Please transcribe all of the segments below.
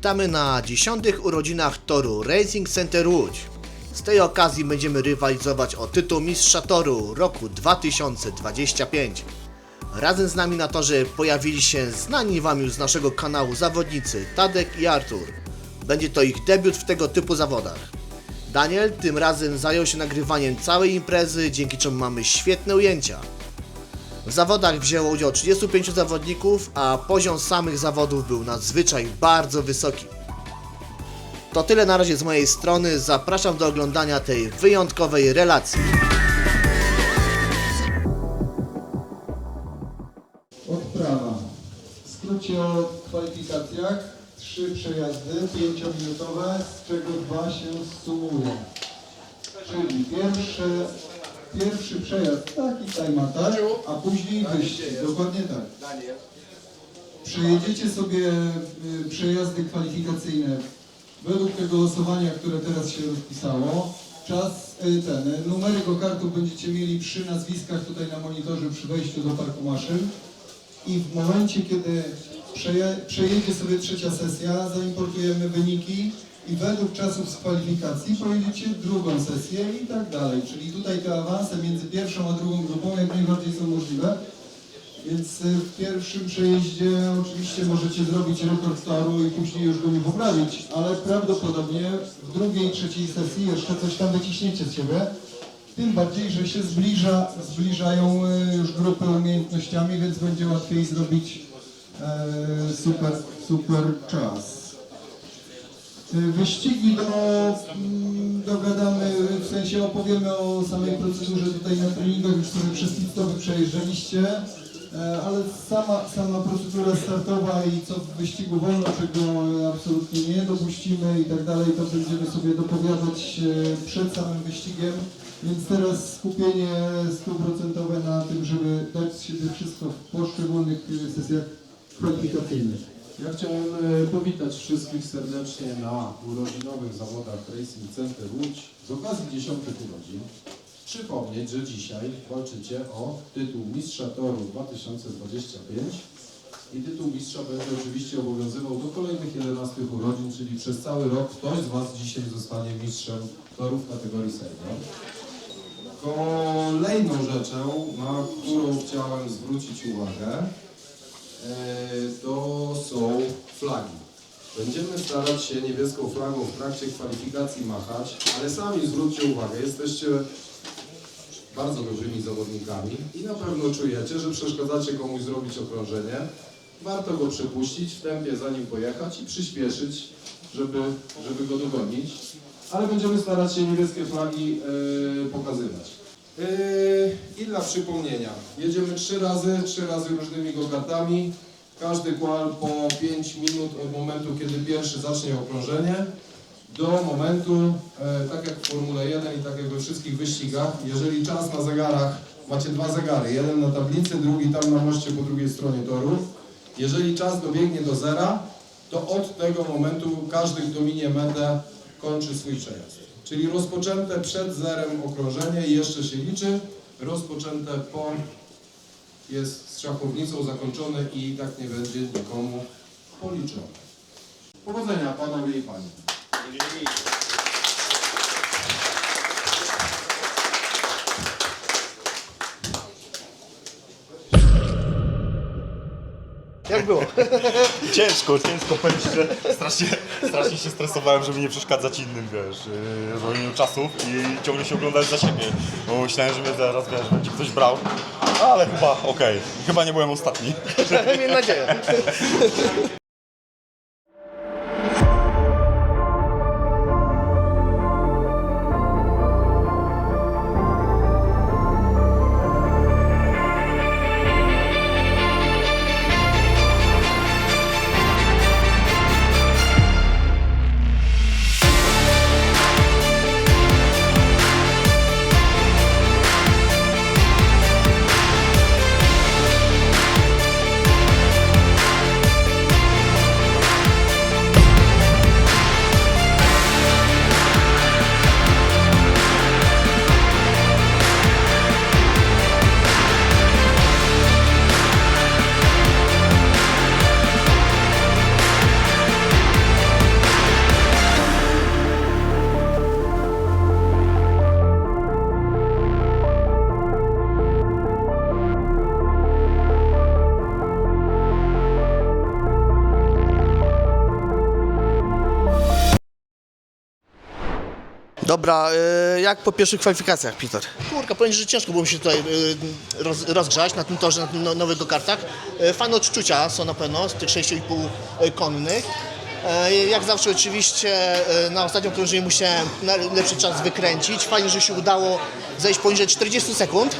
Witamy na 10. urodzinach toru Racing Center Łódź. Z tej okazji będziemy rywalizować o tytuł mistrza toru roku 2025. Razem z nami na torze pojawili się znani Wam już z naszego kanału zawodnicy Tadek i Artur. Będzie to ich debiut w tego typu zawodach. Daniel tym razem zajął się nagrywaniem całej imprezy, dzięki czemu mamy świetne ujęcia. W zawodach wzięło udział 35 zawodników, a poziom samych zawodów był nadzwyczaj bardzo wysoki. To tyle na razie z mojej strony, zapraszam do oglądania tej wyjątkowej relacji. Odprawa. W skrócie o kwalifikacjach. 3 przejazdy 5-minutowe, z czego 2 się sumują. Czyli pierwszy przejazd taki time-attack, a później wyścig. Dokładnie tak. Przejedziecie sobie przejazdy kwalifikacyjne według tego losowania, które teraz się rozpisało. Numery go-kartów będziecie mieli przy nazwiskach tutaj na monitorze przy wejściu do parku maszyn. I w momencie, kiedy przejedzie sobie trzecia sesja, zaimportujemy wyniki i według czasów z kwalifikacji pojedziecie drugą sesję i tak dalej. Czyli tutaj te awanse między pierwszą a drugą grupą jak najbardziej są możliwe. Więc w pierwszym przejeździe oczywiście możecie zrobić rekord toru i później już go nie poprawić, ale prawdopodobnie w drugiej i trzeciej sesji jeszcze coś tam wyciśniecie z siebie. Tym bardziej, że się zbliżają już grupy umiejętnościami, więc będzie łatwiej zrobić super czas. Wyścigi dogadamy, w sensie opowiemy o samej procedurze tutaj na treningach, już sobie przez pit-stopy przejeżdżaliście, ale sama procedura startowa i co w wyścigu wolno, czego absolutnie nie dopuścimy i tak dalej, to będziemy sobie dopowiadać przed samym wyścigiem. Więc teraz skupienie 100% na tym, żeby dać z siebie wszystko w poszczególnych sesjach kwalifikacyjnych. Ja chciałem powitać wszystkich serdecznie na urodzinowych zawodach Racing Center Łódź z okazji 10 urodzin. Przypomnieć, że dzisiaj walczycie o tytuł mistrza toru 2025 i tytuł mistrza będzie oczywiście obowiązywał do kolejnych 11 urodzin, czyli przez cały rok ktoś z Was dzisiaj zostanie mistrzem torów kategorii senior. Kolejną rzeczą, na którą chciałem zwrócić uwagę, to są flagi. Będziemy starać się niebieską flagą w trakcie kwalifikacji machać, ale sami zwróćcie uwagę, jesteście bardzo dobrymi zawodnikami i na pewno czujecie, że przeszkadzacie komuś zrobić okrążenie. Warto go przepuścić w tempie, za nim pojechać i przyspieszyć, żeby go dogonić. Ale będziemy starać się niebieskie flagi pokazywać. I dla przypomnienia, jedziemy 3 razy różnymi go-kartami. Każdy qual po 5 minut od momentu, kiedy pierwszy zacznie okrążenie, do momentu, tak jak w Formule 1 i tak jak we wszystkich wyścigach, jeżeli czas na zegarach, macie 2 zegary, jeden na tablicy, drugi tam na moście po drugiej stronie toru. Jeżeli czas dobiegnie do zera, to od tego momentu każdy, kto minie metę, kończy swój przejazd. Czyli rozpoczęte przed zerem okrążenie jeszcze się liczy, rozpoczęte po jest z szachownicą zakończone i tak nie będzie nikomu policzone. Powodzenia panowie i panie. Jak było? Ciężko, powiem ci, że strasznie się stresowałem, żeby nie przeszkadzać innym, wiesz, w ronieniu czasów i ciągle się oglądać za siebie, bo myślałem, że mnie zaraz, wiesz, będzie ktoś brał, ale chyba okej, chyba nie byłem ostatni. Miejmy nadzieję. Dobra, jak po pierwszych kwalifikacjach, Peter? Kurka, powiem, że ciężko było mi się tutaj rozgrzać na tym torze, na tym nowych go-kartach. Fajne odczucia są na pewno z tych 6,5 konnych. Jak zawsze oczywiście na ostatnim okrążeniu musiałem lepszy czas wykręcić. Fajnie, że się udało zejść poniżej 40 sekund.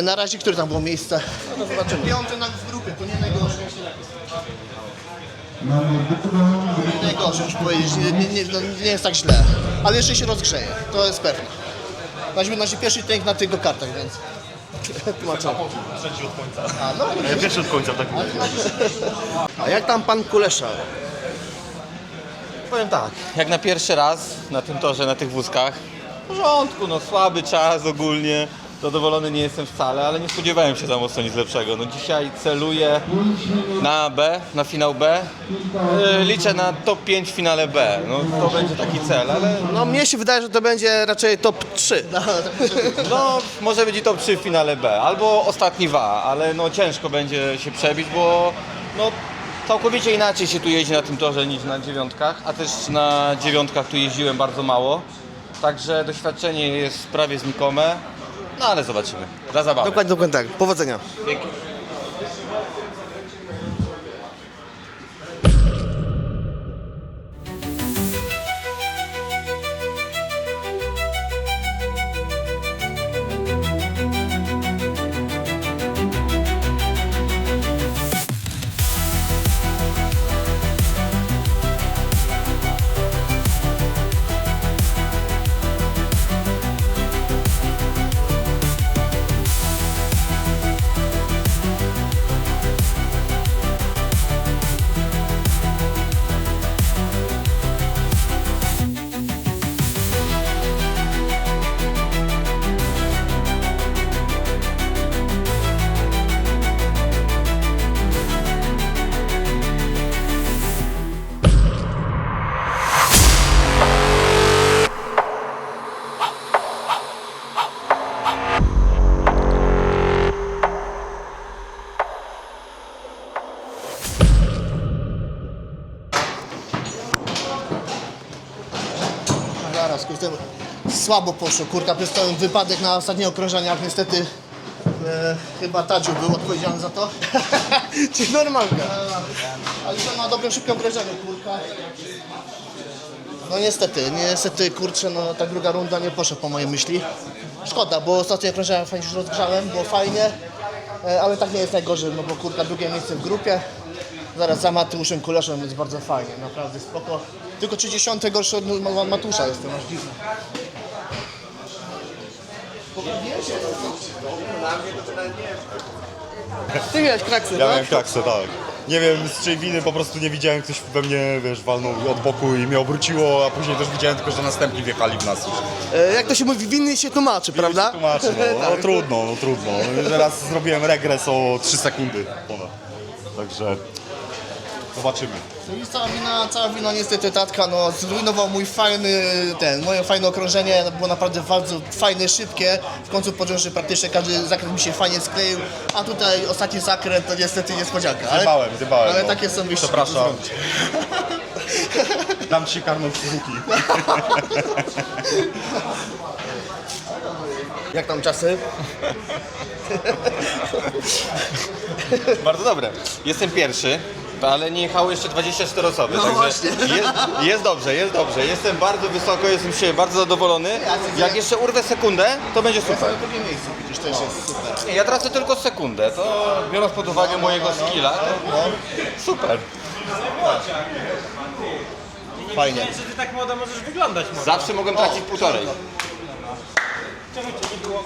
Na razie, które tam było miejsce? No zobaczymy. Piąty w grupie, to nie najgorsze. Mamy Nie najgorsze, muszę powiedzieć, nie jest tak źle. Ale jeszcze się rozgrzeje, to jest pewne. Na razie pierwszy trening na tych go-kartach, więc tłumaczę. Trzeci od końca. A, no, Pierwszy od końca, tak mówię. A jak tam pan Kulesza? Powiem tak, jak na pierwszy raz na tym torze, na tych wózkach, w porządku, no słaby czas ogólnie, zadowolony nie jestem wcale, ale nie spodziewałem się za mocno nic lepszego. No dzisiaj celuję na B, na finał B, liczę na top 5 w finale B, no to będzie taki cel, ale No mnie się wydaje, że to będzie raczej top 3. no może być i top 3 w finale B, albo ostatni W A, ale no ciężko będzie się przebić, bo no całkowicie inaczej się tu jeździ na tym torze niż na dziewiątkach, a też na dziewiątkach tu jeździłem bardzo mało. Także doświadczenie jest prawie znikome, no ale zobaczymy. Dla zabawy. Dokładnie tak. Powodzenia. Dzięki. Zaraz, kurde, słabo poszło, kurka, przez ten wypadek na ostatnich okrążeniach, niestety chyba Tadziu był odpowiedzialny za to. Czyli normalka. Ale to ma dobre, szybkie okrążenie, kurka. No niestety, kurczę, no ta druga runda nie poszła po mojej myśli. Szkoda, bo ostatnie okrążenia fajnie się rozgrzałem, było fajnie, ale tak nie jest najgorzej, no bo kurka, drugie miejsce w grupie. Zaraz za Mateuszem Kuleszem jest bardzo fajnie, naprawdę spoko. Tylko 30 gorszy od Matusza jestem, aż dziwne. Ty miałeś kraksy, Ja tak? miałem klaksę, tak. Nie wiem z czyjej winy, po prostu nie widziałem, ktoś we mnie, wiesz, walnął od boku i mnie obróciło, a później też widziałem tylko, że następni wjechali w nas już. Jak to się mówi, winny się tłumaczy, prawda? Tłumaczę, no trudno, no trudno. Teraz zrobiłem regres o 3 sekundy ponad. Także zobaczymy. No i cała wina niestety tatka, no zrujnował moje fajne okrążenie, było naprawdę bardzo fajne, szybkie. W końcu poczułem, że praktycznie każdy zakręt mi się fajnie skleił, a tutaj ostatni zakręt to niestety niespodzianka. Zjebałem, Ale no. takie są wyścigi. Przepraszam. Dam ci karną Suzuki. Jak tam czasy? Bardzo dobre. Jestem pierwszy, ale nie jechało jeszcze 24 osoby, No także właśnie. jest dobrze, jest dobrze. Jestem bardzo wysoko, jestem się bardzo zadowolony. Jak jeszcze urwę sekundę, to będzie super. Na drugie miejsce widzisz, też jest super. Nie, ja tracę tylko sekundę, to biorąc pod uwagę mojego skilla, to super. Fajnie. Że ty tak młodo możesz wyglądać może. Zawsze mogłem tracić półtorej. Czemu cię nie było?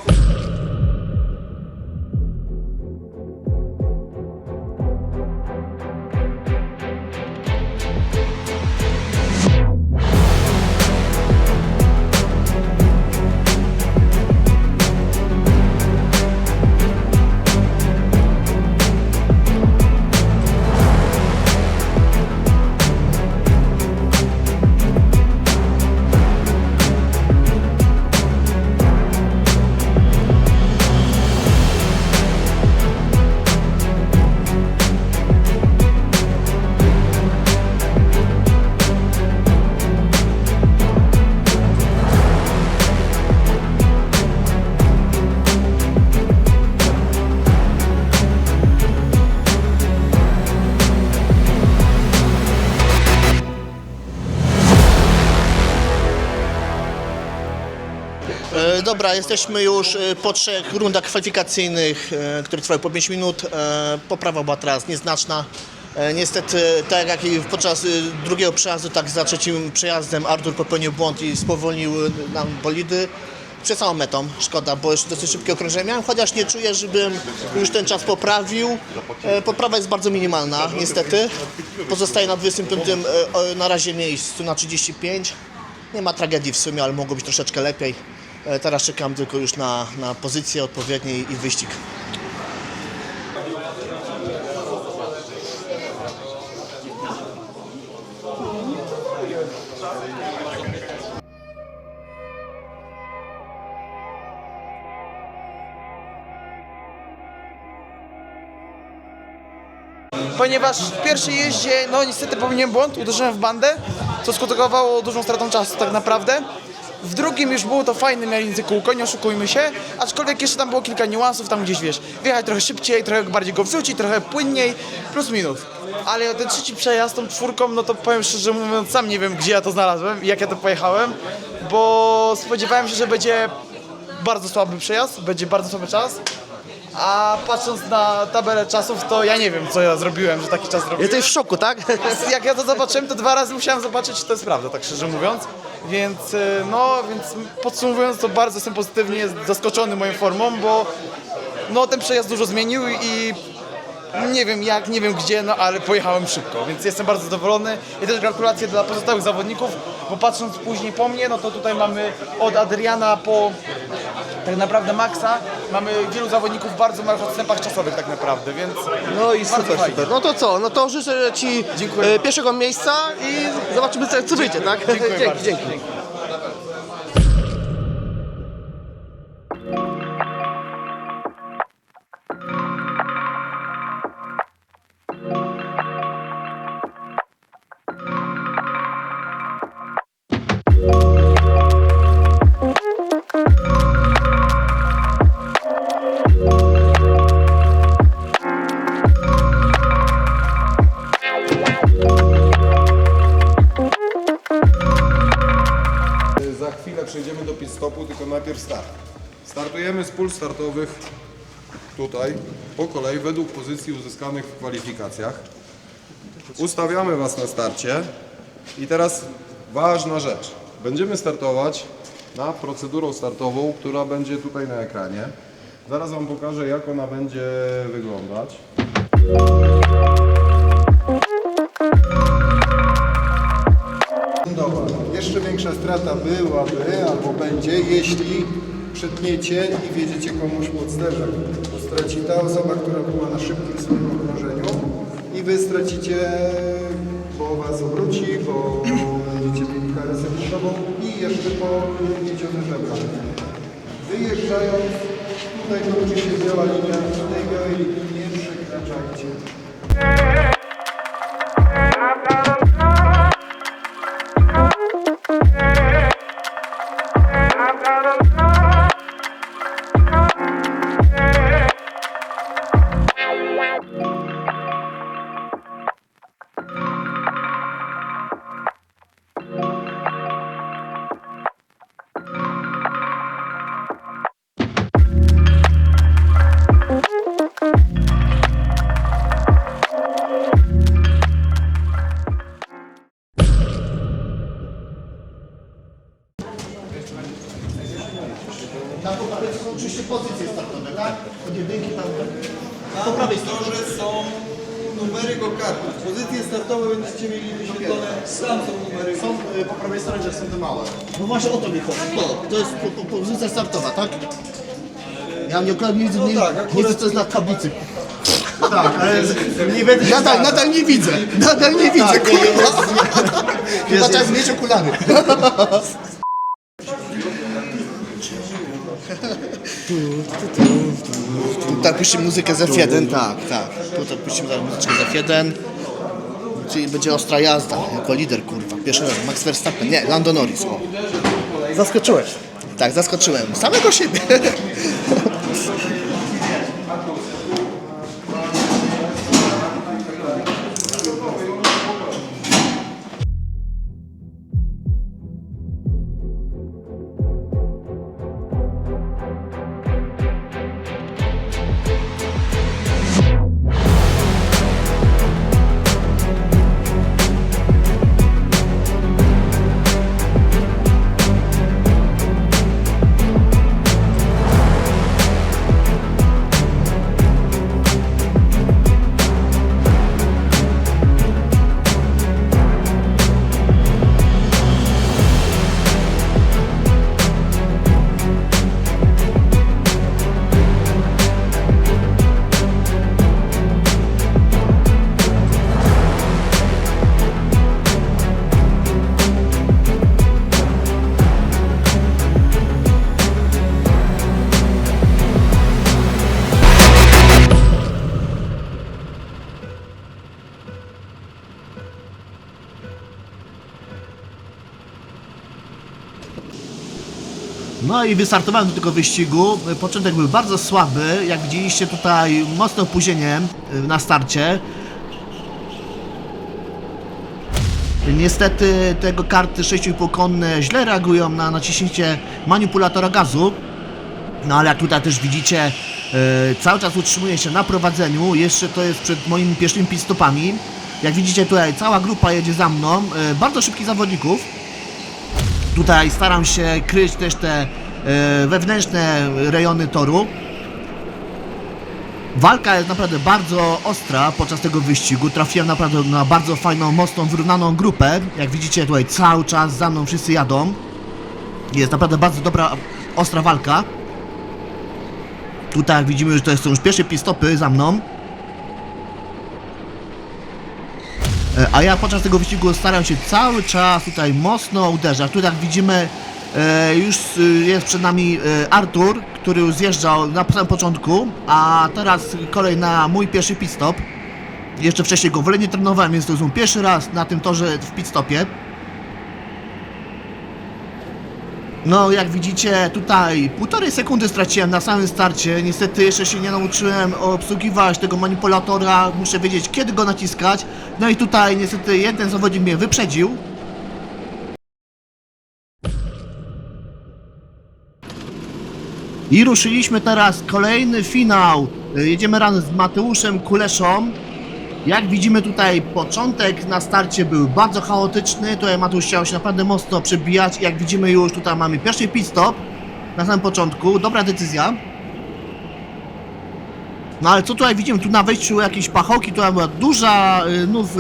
dobra, jesteśmy już po 3 rundach kwalifikacyjnych, które trwały po 5 minut. Poprawa była teraz nieznaczna. Niestety, tak jak i podczas drugiego przejazdu, tak za trzecim przejazdem Artur popełnił błąd i spowolnił nam bolidy. Przed samą metą, szkoda, bo już dosyć szybkie okrążenie miałem, chociaż nie czuję, żebym już ten czas poprawił. Poprawa jest bardzo minimalna, niestety. Pozostaje na 25 na razie miejscu, na 35. Nie ma tragedii w sumie, ale mogło być troszeczkę lepiej. Teraz czekam tylko już na pozycję odpowiedniej i wyścig. Ponieważ w pierwszej jeździe, no niestety popełniłem błąd, uderzyłem w bandę, co skutkowało dużą stratą czasu tak naprawdę. W drugim już było to fajne mielińce kółko, nie oszukujmy się, aczkolwiek jeszcze tam było kilka niuansów, tam gdzieś wiesz, wjechać trochę szybciej, trochę bardziej go wrzucić, trochę płynniej, plus minus. Ale ten trzeci przejazd tą czwórką, no to powiem szczerze mówiąc, sam nie wiem gdzie ja to znalazłem i jak ja to pojechałem, bo spodziewałem się, że będzie bardzo słaby przejazd, będzie bardzo słaby czas. A patrząc na tabelę czasów, to ja nie wiem, co ja zrobiłem, że taki czas zrobiłem. Jesteś w szoku, tak? Jak ja to zobaczyłem, to 2 razy musiałem zobaczyć, czy to jest prawda, tak szczerze mówiąc. Więc podsumowując, to bardzo jestem pozytywnie zaskoczony moją formą, bo no, ten przejazd dużo zmienił i nie wiem jak, nie wiem gdzie, no ale pojechałem szybko, więc jestem bardzo zadowolony. I też gratulacje dla pozostałych zawodników, bo patrząc później po mnie, no to tutaj mamy od Adriana po tak naprawdę Maxa, mamy wielu zawodników w bardzo małych odstępach czasowych tak naprawdę, więc No i bardzo super, fajnie. super. No to co? No to życzę Ci Dziękuję. pierwszego miejsca i zobaczymy co wyjdzie, tak? Dziękuję bardzo. Dzięki. Za chwilę przejdziemy do pit stopu, tylko najpierw start. Startujemy z pól startowych tutaj, po kolei, według pozycji uzyskanych w kwalifikacjach. Ustawiamy Was na starcie i teraz ważna rzecz. Będziemy startować na procedurą startową, która będzie tutaj na ekranie. Zaraz Wam pokażę, jak ona będzie wyglądać. Dobra. Jeszcze większa strata byłaby albo będzie, jeśli przetniecie i wjedziecie komuś pod sterzek. Bo straci ta osoba, która była na szybkim swoim okrążeniu i wy stracicie, bo was obróci, bo będziecie mieli karę sekundową i jeszcze pogniecione żebra. Wyjeżdżając, tutaj kończy się biała linia, tej białej linii nie przekraczajcie. Na poprawie są oczywiście pozycje startowe, tak? Od jedynki tam po prawej stronie. Są numery go-kartów. Pozycje startowe będziecie mieli wyświetlone. Tam są numery. Są po prawej stronie, że są te małe. No właśnie o to mi chodzi. To jest pozycja startowa, tak? Ja nie widzę, nie widzę co jest na tablicy. Tak, ale nie będę nadal nie widzę. Nadal nie widzę, kurwa. Chyba trzeba zmienić okulary. Tutaj puścimy muzykę z F1, tak. Tutaj puścimy muzyczkę z F1. Czyli będzie ostra jazda, jako lider, kurwa. Pierwszy raz, Max Verstappen, nie, Lando Norris, o. Zaskoczyłeś. Tak, zaskoczyłem. Samego siebie. No i wystartowałem do tego wyścigu. Początek był bardzo słaby. Jak widzieliście tutaj mocne opóźnienie na starcie. Niestety tego karty 6,5 konne źle reagują na naciśnięcie manipulatora gazu. No ale jak tutaj też widzicie, cały czas utrzymuję się na prowadzeniu. Jeszcze to jest przed moimi pierwszymi pit stopami. Jak widzicie tutaj cała grupa jedzie za mną. Bardzo szybkich zawodników. Tutaj staram się kryć też te wewnętrzne rejony toru. Walka jest naprawdę bardzo ostra podczas tego wyścigu. Trafiłem naprawdę na bardzo fajną, mocną, wyrównaną grupę. Jak widzicie tutaj cały czas za mną wszyscy jadą. Jest naprawdę bardzo dobra, ostra walka. Tutaj jak widzimy, że to są już pierwsze pit stopy za mną. A ja podczas tego wyścigu staram się cały czas tutaj mocno uderzać. Tu jak widzimy, już jest przed nami Artur, który już zjeżdżał na samym początku, a teraz kolej na mój pierwszy pit stop. Jeszcze wcześniej go w ogóle nie trenowałem, więc to jest mój pierwszy raz na tym torze w pit stopie. No jak widzicie tutaj 1,5 sekundy straciłem na samym starcie. Niestety jeszcze się nie nauczyłem obsługiwać tego manipulatora. Muszę wiedzieć kiedy go naciskać. No i tutaj niestety jeden zawodnik mnie wyprzedził. I ruszyliśmy teraz kolejny finał. Jedziemy razem z Mateuszem Kuleszą. Jak widzimy tutaj początek na starcie był bardzo chaotyczny. Tutaj Mateusz chciał się naprawdę mocno przebijać. Jak widzimy już tutaj mamy pierwszy pit stop na samym początku. Dobra decyzja. No ale co tutaj widzimy? Tu na wejściu jakieś pachołki, tutaj była duża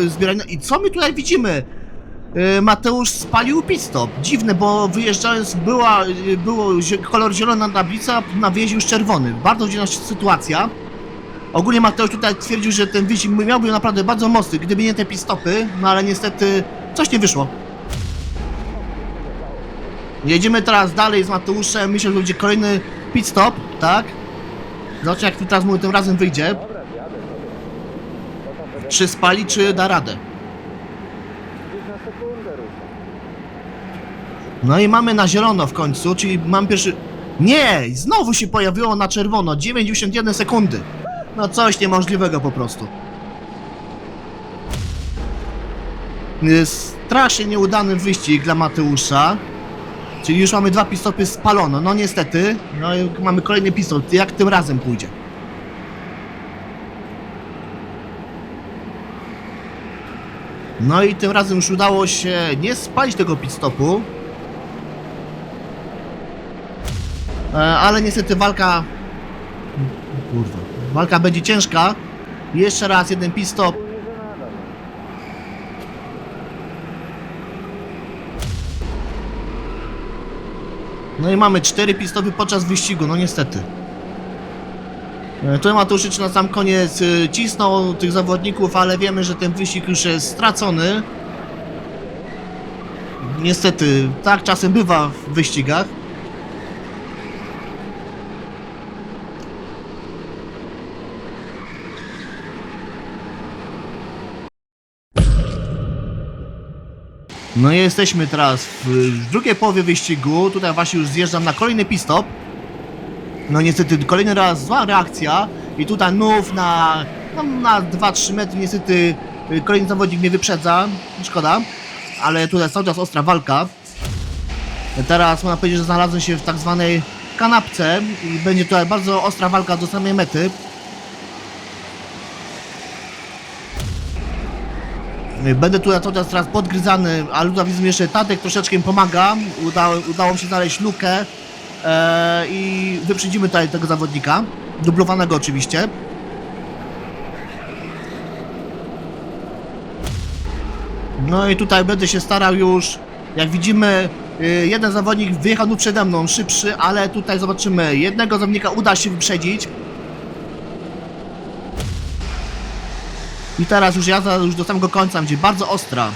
zbierania. I co my tutaj widzimy? Mateusz spalił pit stop. Dziwne, bo wyjeżdżając było kolor zielona tablica, na wyjeździe już czerwony. Bardzo dziwna sytuacja. Ogólnie Mateusz tutaj twierdził, że ten wyścig miałby naprawdę bardzo mocny, gdyby nie te pit stopy, no ale niestety coś nie wyszło. Jedziemy teraz dalej z Mateuszem, myślę, że będzie kolejny pit stop, tak? Zobaczcie jak tu teraz mu tym razem wyjdzie. Czy spali, czy da radę. No i mamy na zielono w końcu, czyli mam pierwszy... Nie! Znowu się pojawiło na czerwono, 91 sekundy. No coś niemożliwego po prostu. Jest strasznie nieudany wyścig dla Mateusza. Czyli już mamy 2 pit stopy spalono, no niestety. No i mamy kolejny pit stop, jak tym razem pójdzie. No i tym razem już udało się nie spalić tego pit stopu. Ale niestety walka... Kurwa. Walka będzie ciężka. Jeszcze raz jeden pit stop. No i mamy 4 pit stopy podczas wyścigu, no niestety. Tu Mateusz na sam koniec cisnął tych zawodników, ale wiemy, że ten wyścig już jest stracony. Niestety, tak czasem bywa w wyścigach. No i jesteśmy teraz w drugiej połowie wyścigu. Tutaj właśnie już zjeżdżam na kolejny pit stop. No niestety kolejny raz zła reakcja. I tutaj znów na 2-3 metry niestety kolejny zawodnik mnie wyprzedza. Szkoda. Ale tutaj cały czas ostra walka. Teraz można powiedzieć, że znalazłem się w tak zwanej kanapce. I będzie tutaj bardzo ostra walka do samej mety. Będę tu cały czas teraz podgryzany, ale tutaj widzę jeszcze Tadek troszeczkę mi pomaga. Udało mi się znaleźć lukę i wyprzedzimy tutaj tego zawodnika. Dublowanego oczywiście. No i tutaj będę się starał już, jak widzimy, jeden zawodnik wyjechał przede mną, szybszy, ale tutaj zobaczymy, jednego zawodnika uda się wyprzedzić. I teraz już jazda już do samego końca będzie bardzo ostra.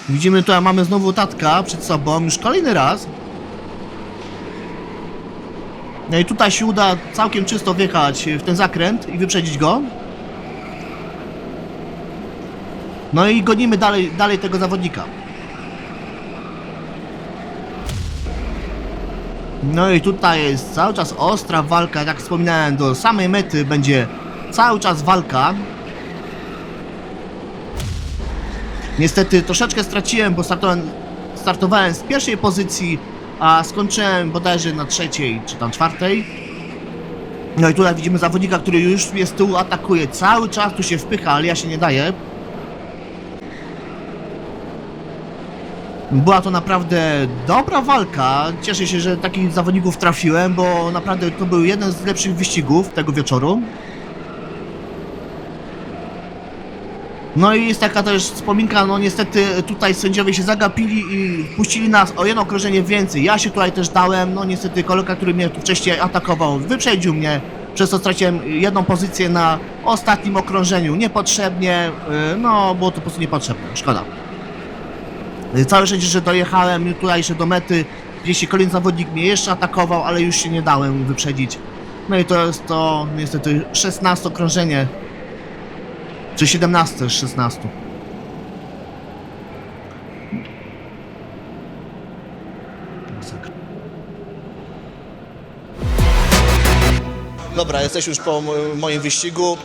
Widzimy tutaj mamy znowu Tatka przed sobą, już kolejny raz. No i tutaj się uda całkiem czysto wjechać w ten zakręt i wyprzedzić go. No i gonimy dalej tego zawodnika. No i tutaj jest cały czas ostra walka, jak wspominałem, do samej mety będzie cały czas walka. Niestety troszeczkę straciłem, bo startowałem z pierwszej pozycji, a skończyłem bodajże na trzeciej czy tam czwartej. No i tutaj widzimy zawodnika, który już jest z tyłu, atakuje, cały czas tu się wpycha, ale ja się nie daję. Była to naprawdę dobra walka. Cieszę się, że takich zawodników trafiłem, bo naprawdę to był jeden z lepszych wyścigów tego wieczoru. No i jest taka też wspominka, no niestety tutaj sędziowie się zagapili i puścili nas o jedno okrążenie więcej. Ja się tutaj też dałem, no niestety kolega, który mnie tu wcześniej atakował, wyprzedził mnie, przez co straciłem jedną pozycję na ostatnim okrążeniu. Niepotrzebnie, no było to po prostu niepotrzebne, szkoda. Całe szczęście, że dojechałem tutaj jeszcze do mety, gdzieś kolejny zawodnik mnie jeszcze atakował, ale już się nie dałem wyprzedzić. No i to jest to niestety 16 okrążenie, czy 17 z 16. Dobra, jesteśmy już po moim wyścigu.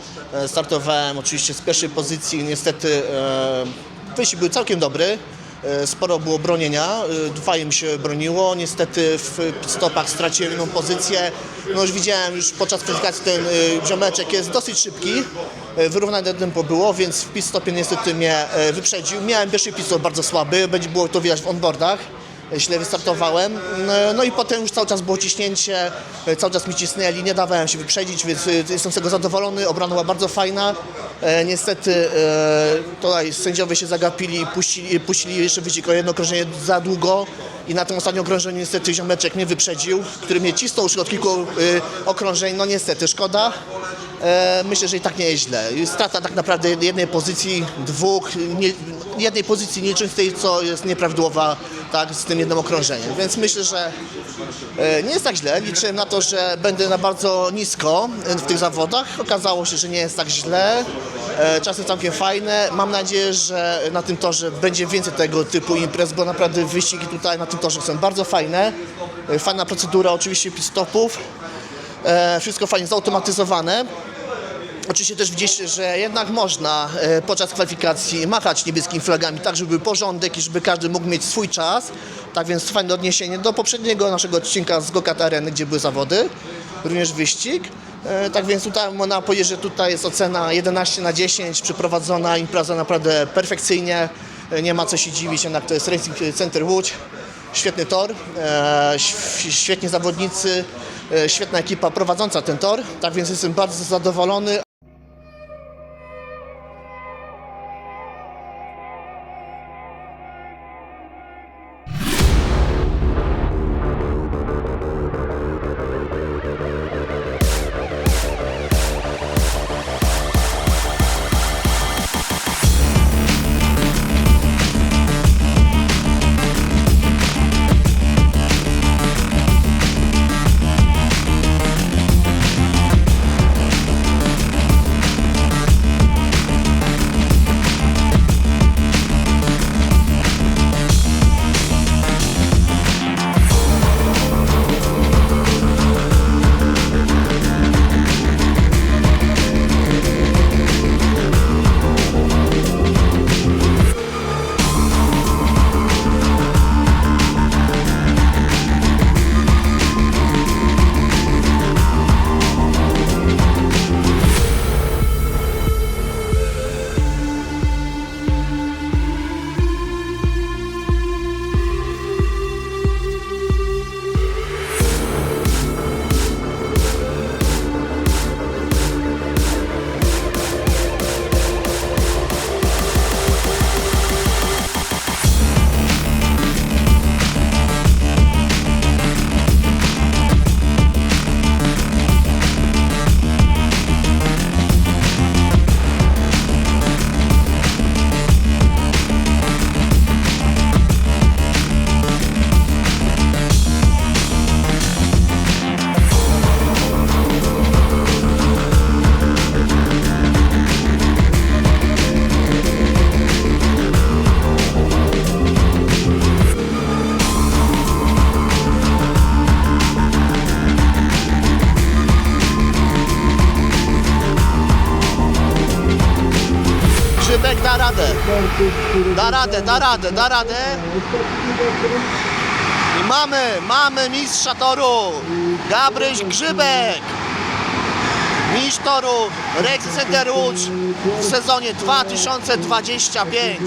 Startowałem oczywiście z pierwszej pozycji. Niestety wyścig był całkiem dobry. Sporo było bronienia, fajnie mi się broniło. Niestety w stopach straciłem jedną pozycję. No już widziałem, już podczas kwalifikacji ten ziomeczek jest dosyć szybki. Wyrównane tempo było, więc w pit stopie niestety mnie wyprzedził. Miałem pierwszy pit stop bardzo słaby, było to widać w onboardach. Źle wystartowałem, no i potem już cały czas było ciśnięcie, cały czas mi cisnęli, nie dawałem się wyprzedzić, więc jestem z tego zadowolony, obrona była bardzo fajna. Niestety tutaj sędziowie się zagapili i puścili jeszcze wyścig o jedno okrążenie za długo i na tym ostatnim okrążeniu niestety ziomeczek mnie wyprzedził, który mnie cisnął już od kilku okrążeń, no niestety, szkoda. Myślę, że i tak nie jest źle. Strata tak naprawdę jednej pozycji, jednej pozycji, nie licząc tej, co jest nieprawidłowa, tak, z tym jednym okrążeniem. Więc myślę, że nie jest tak źle. Liczyłem na to, że będę na bardzo nisko w tych zawodach. Okazało się, że nie jest tak źle. Czasy całkiem fajne. Mam nadzieję, że na tym torze będzie więcej tego typu imprez, bo naprawdę wyścigi tutaj na tym torze są bardzo fajne. Fajna procedura oczywiście pit stopów. Wszystko fajnie zautomatyzowane. Oczywiście też widzieliście, że jednak można podczas kwalifikacji machać niebieskimi flagami, tak żeby był porządek i żeby każdy mógł mieć swój czas. Tak więc fajne odniesienie do poprzedniego naszego odcinka z Go-Kart Areny, gdzie były zawody, również wyścig. Tak więc tutaj można powiedzieć, że tutaj jest ocena 11/10, przeprowadzona impreza naprawdę perfekcyjnie. Nie ma co się dziwić, jednak to jest Racing Center Łódź. Świetny tor, świetni zawodnicy, świetna ekipa prowadząca ten tor, tak więc jestem bardzo zadowolony. Da radę, da radę, da radę. I mamy mistrza toru, Gabryś Grzybek. Mistrz toru Racing Center Łódź w sezonie 2025.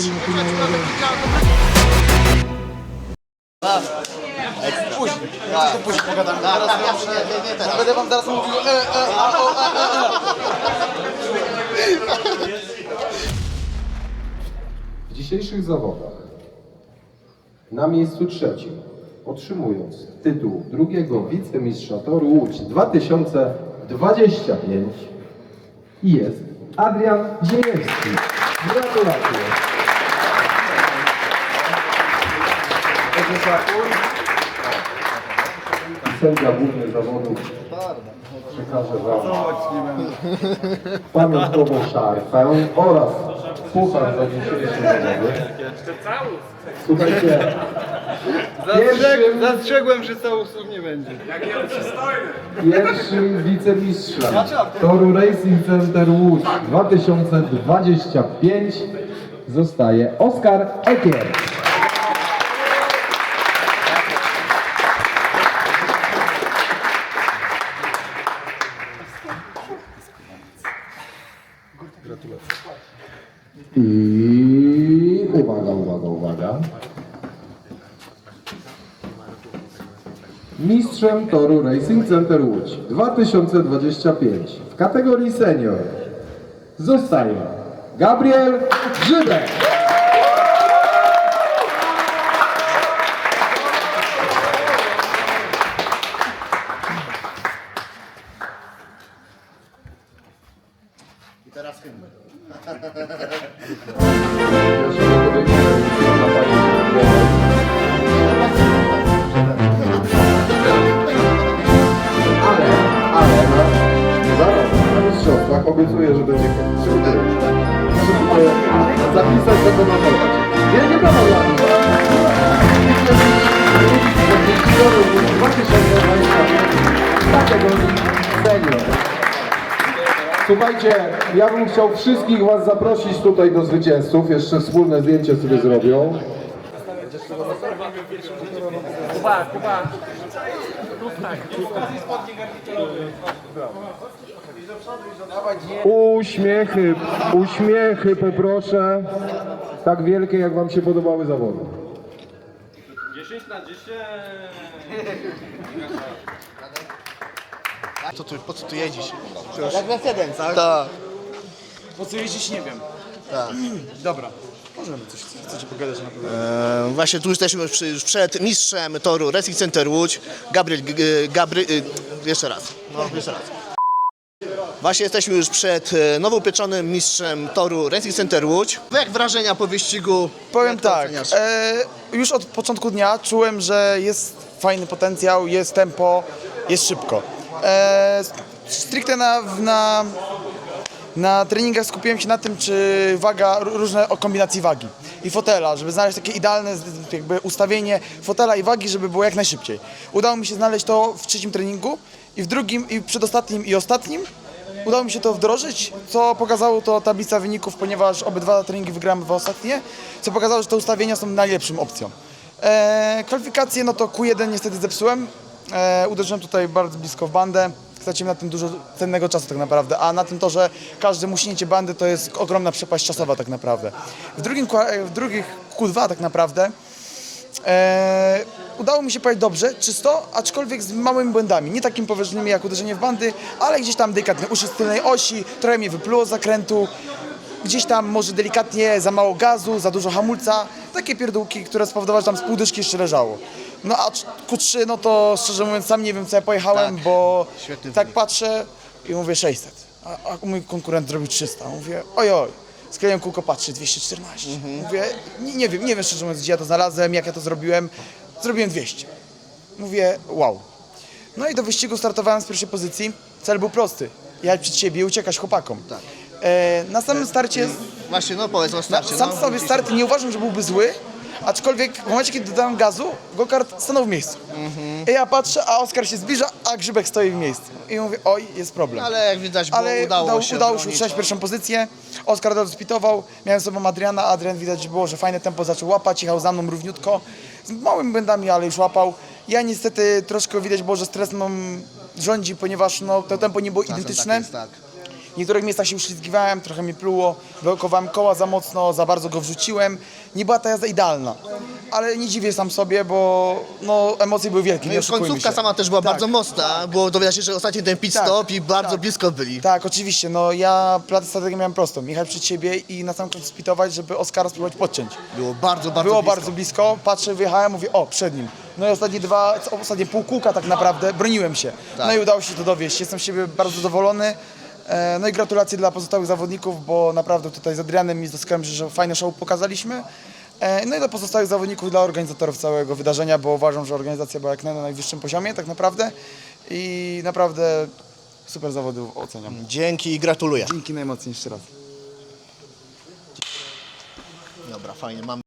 Później pogadamy. Nie teraz. Będę wam zaraz mówił W dzisiejszych zawodach na miejscu trzecim, otrzymując tytuł drugiego wicemistrza toru Łódź 2025 jest Adrian Ziejewski. Gratulacje. Sędzia główny zawodów przekaże Wam pamiątkową szarfę oraz puchar za dzisiejsze zawody. Słuchajcie, Zastrzegłem, że całusów nie będzie. pierwszym wicemistrzem toru Racing Center Łódź 2025 zostaje Oskar Ekier. I uwaga. Mistrzem toru Racing Center Łódź 2025 w kategorii senior zostaje Gabriel Grzybek. I teraz hymn. Ale zaraz na mistrzostwach obiecuję, że będzie super. Możecie zapisać, co to notować. Wielkie brawa dla nich. 2025 w kategorii senior. Słuchajcie, ja bym chciał wszystkich Was zaprosić tutaj do zwycięzców. Jeszcze wspólne zdjęcie sobie zrobią. Uśmiechy poproszę. Tak wielkie, jak Wam się podobały zawody. 10 na 10. Po co tu jedziesz? Jak Mercedes, tak? Tak. Po co jeździć, nie wiem. Dobra. Możemy coś chcecie pogadać na pewno. Właśnie tu jesteśmy już przed mistrzem toru Racing Center Łódź, jeszcze raz. Właśnie jesteśmy już przed nowopieczonym mistrzem toru Racing Center Łódź. Jak wrażenia po wyścigu? Powiem Jak to tak, oceniasz? już od początku dnia czułem, że jest fajny potencjał, jest tempo, jest szybko. Stricte na treningach skupiłem się na tym, czy waga, różne kombinacji wagi i fotela, żeby znaleźć takie idealne jakby ustawienie fotela i wagi, żeby było jak najszybciej. Udało mi się znaleźć to w trzecim treningu i w drugim, i przedostatnim i ostatnim. Udało mi się to wdrożyć, co pokazało to tablica wyników, ponieważ obydwa treningi wygrałem, dwa ostatnie, co pokazało, że te ustawienia są najlepszą opcją. Kwalifikacje, no to Q1 niestety zepsułem. Uderzyłem tutaj bardzo blisko w bandę. Straciłem na tym dużo cennego czasu tak naprawdę, a na tym to, że każde muśnięcie bandy to jest ogromna przepaść czasowa tak naprawdę. W drugich Q2 tak naprawdę udało mi się pojechać dobrze, czysto, aczkolwiek z małymi błędami, nie takimi poważnymi jak uderzenie w bandy, ale gdzieś tam delikatny uszy z tylnej osi, trochę mnie wypluło z zakrętu, gdzieś tam może delikatnie za mało gazu, za dużo hamulca, takie pierdółki, które spowodowały, że tam z pół dyszki jeszcze leżało. No a Q3, no to szczerze mówiąc sam nie wiem co ja pojechałem, Tak. bo Świetny tak wynik. patrzę i mówię 600, a mój konkurent zrobił 300, mówię ojoj. Skleiłem kółko, patrzy, 214. Mówię, nie wiem szczerze mówiąc, gdzie ja to znalazłem, jak ja to zrobiłem. Zrobiłem 200. Mówię, wow. No i do wyścigu startowałem z pierwszej pozycji. Cel był prosty. Jechać przed siebie i uciekać chłopakom. Tak. Na samym starcie, Właśnie, no powiedz o starcie. sam no. sobie start nie uważam, że byłby zły, Aczkolwiek w momencie, kiedy dodałem gazu, go-kart stanął w miejscu. I ja patrzę, a Oskar się zbliża, a Grzybek stoi w miejscu. I mówię, oj, jest problem. Ale jak widać, było, udało się obronić. utrzymać pierwszą pozycję. Oskar od razu spitował, miałem z sobą Adriana, Adrian widać było, że fajne tempo zaczął łapać, jechał za mną równiutko, z małymi błędami, ale już łapał. Ja niestety troszkę widać było, że stres mam rządzi, ponieważ no, to tempo nie było identyczne. Tak jest, tak. W niektórych miejscach się uślizgiwałem, trochę mi pluło, wyłokowałem koła za mocno, za bardzo go wrzuciłem. Nie była ta jazda idealna, ale nie dziwię sam sobie, bo no, emocje były wielkie, No nie i oszukujmy końcówka się. sama też była Tak, bardzo mocna, było dowiadać się, że ostatni ten pit stop i bardzo tak. blisko byli. Tak, oczywiście, no ja strategię miałem prostą, jechać przed siebie i na sam końcu spitować, żeby Oskara spróbować podciąć. Było bardzo blisko. Było bardzo blisko, patrzę, wyjechałem, mówię, o, przed nim. No i ostatnie pół kółka tak naprawdę broniłem się. Tak. No i udało się to dowieść, jestem z siebie bardzo zadowolony. No i gratulacje dla pozostałych zawodników, bo naprawdę tutaj z Adrianem i z Oskarem, że fajne show pokazaliśmy. No i dla pozostałych zawodników, dla organizatorów całego wydarzenia, bo uważam, że organizacja była jak na najwyższym poziomie tak naprawdę. I naprawdę super zawody oceniam. Dzięki i gratuluję. Dzięki najmocniej jeszcze raz. Dobra, fajnie, mamy.